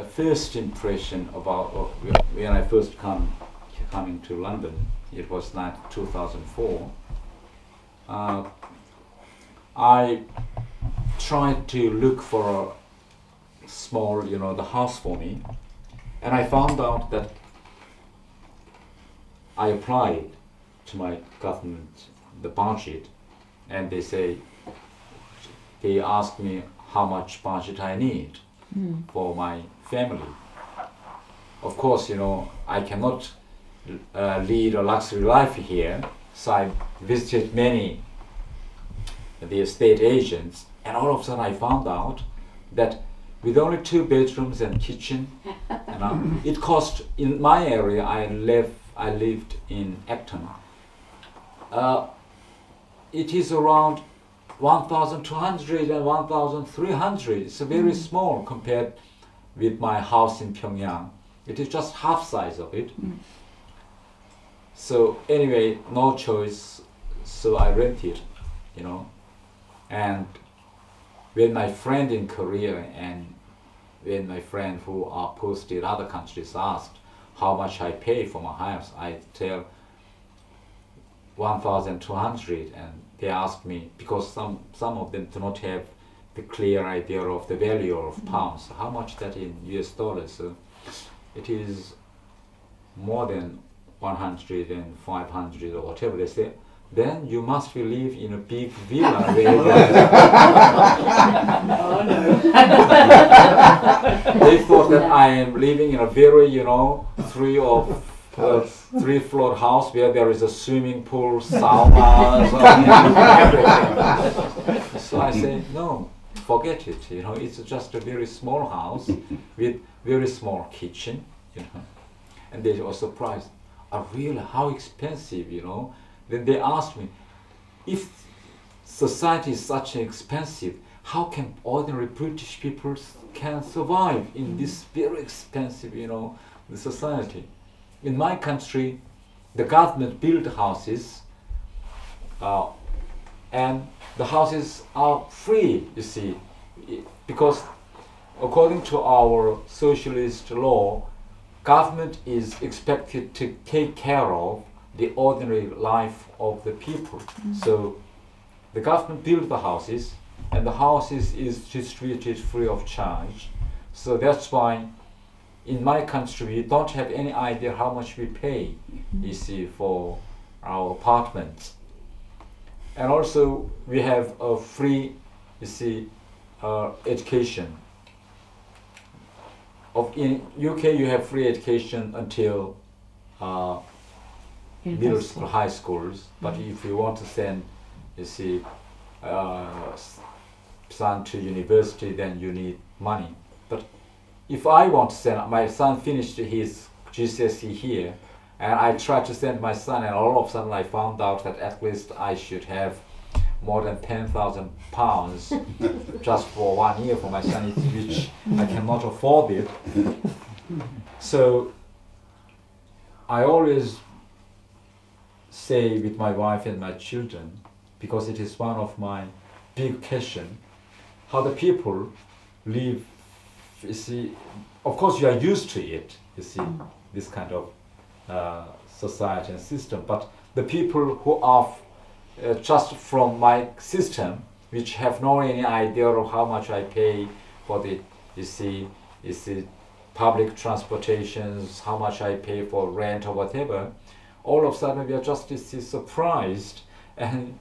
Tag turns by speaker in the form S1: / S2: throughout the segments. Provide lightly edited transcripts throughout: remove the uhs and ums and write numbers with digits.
S1: a first impression about when I first coming to London. It was 2004. I tried to look for a small, the house for me, and I found out that I applied to my government the budget, and they asked me how much budget I need for my family. Of course, I cannot lead a luxury life here, so I visited many the estate agents, and all of a sudden I found out that with only 2 bedrooms and kitchen, it cost, in my area, I lived in Acton, it is around 1,200 and 1,300. It's very small compared with my house in Pyongyang. It is just half size of it. So anyway, no choice, so I rented, and when my friend in Korea and when my friend who are posted in other countries asked how much I pay for my house, I tell 1,200, and they asked me, because some of them do not have the clear idea of the value of pounds, how much that in US dollars. So it is more than 100 and 500 or whatever they say. Then you must live in a big villa. They thought that I am living in a very, 3-floor house where there is a swimming pool, sauna, everything. So I say, no, forget it. It's just a very small house with very small kitchen. And they were surprised. Oh, really? How expensive? Then they asked me, if society is such expensive, how can ordinary British people can survive in this very expensive, the society? In my country, the government built houses, and the houses are free, you see, because according to our socialist law, government is expected to take care of the ordinary life of the people. So the government built the houses, and the houses is distributed free of charge. So that's why in my country we don't have any idea how much we pay, you see, for our apartments. And also we have a free, you see, education. In UK you have free education until middle school, high schools, but if you want to send, you see, son to university, then you need money. But if I want to send, my son finished his GCSE here, and I tried to send my son, and all of a sudden I found out that at least I should have more than 10,000 pounds just for 1 year for my son, which I cannot afford it. So I always say with my wife and my children, because it is one of my big question, how the people live, you see, of course you are used to it, you see, this kind of society and system, but the people who are just from my system, which have no any idea of how much I pay for the, you see, public transportations, how much I pay for rent or whatever, all of a sudden we are just surprised. And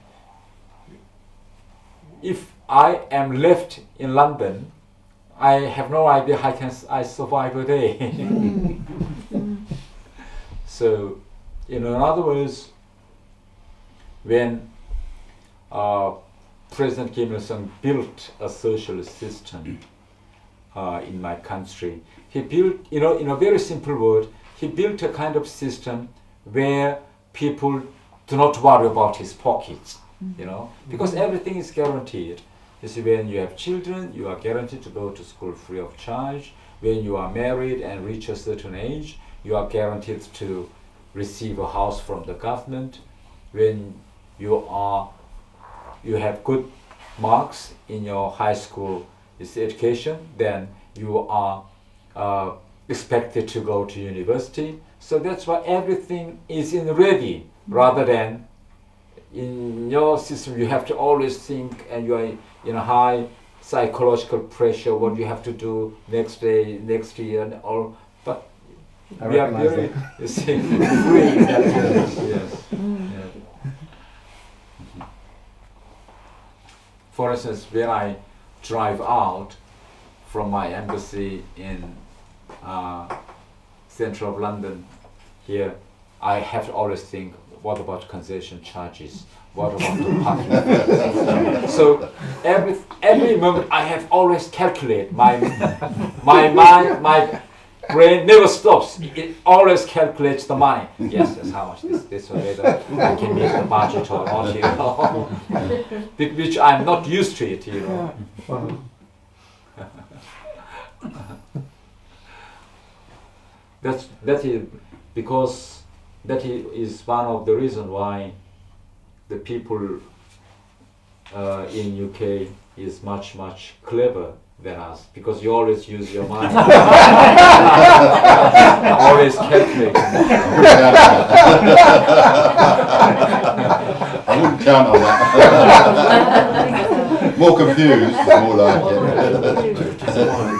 S1: if I am left in London, I have no idea how can I survive a day. So, in other words, when President Kim Il-sung built a socialist system in my country, he built, in a very simple word, he built a kind of system where people do not worry about his pockets, because everything is guaranteed. You see, when you have children, you are guaranteed to go to school free of charge. When you are married and reach a certain age, you are guaranteed to receive a house from the government. When you have good marks in your high school education, then you are expected to go to university. So that's why everything is in ready, rather than in your system you have to always think, and you are in a high psychological pressure what you have to do next day, next year, and all. But we are very you see, free in that sense. Yes. Yeah. For instance, when I drive out from my embassy in central of London here, I have to always think, what about concession charges? What about the parking? So every moment I have always calculate my mind, my brain never stops. It always calculates the money. Yes, that's how much this or that I can make the budget or not, you know. Which I'm not used to it, you know. That is because that is one of the reasons why the people in UK is much clever than us, because you always use your mind. Always calculate.
S2: I wouldn't count on that. More confused, more like it.